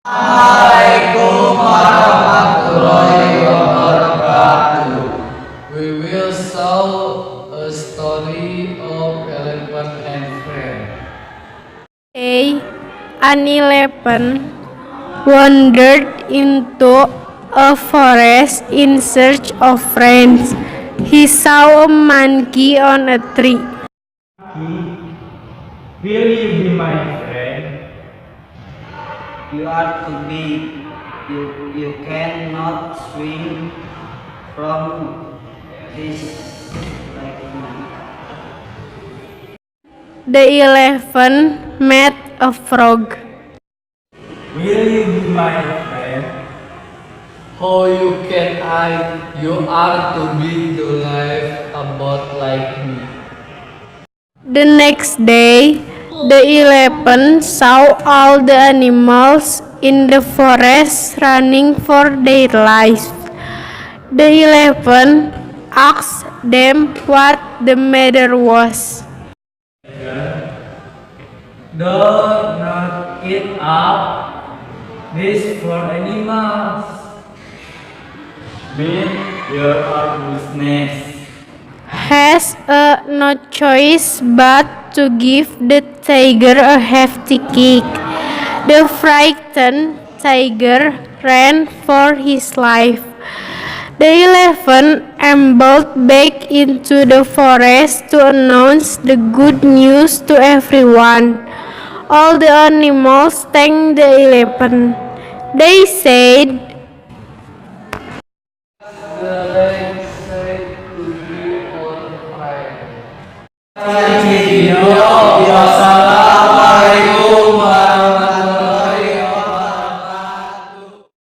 Assalamualaikum warahmatullahi wabarakatuh. We will show a story of elephant and friend. An elephant wandered into a forest in search of friends. He saw a monkey on a tree. Will you be my friend? You are too big. You cannot swing from this like me. The elephant met a frog. Will you be my friend? How you can you are too big to live about like me. The next day, the elephant saw all the animals in the forest running for their lives. The elephant asked them what the matter was. Do not eat up this for animals. Mind your own business. Has no choice but to give the tiger a hefty kick. The frightened tiger ran for his life. The elephant ambled back into the forest to announce the good news to everyone. All the animals thanked the elephant. They said, The lake said to be our friend.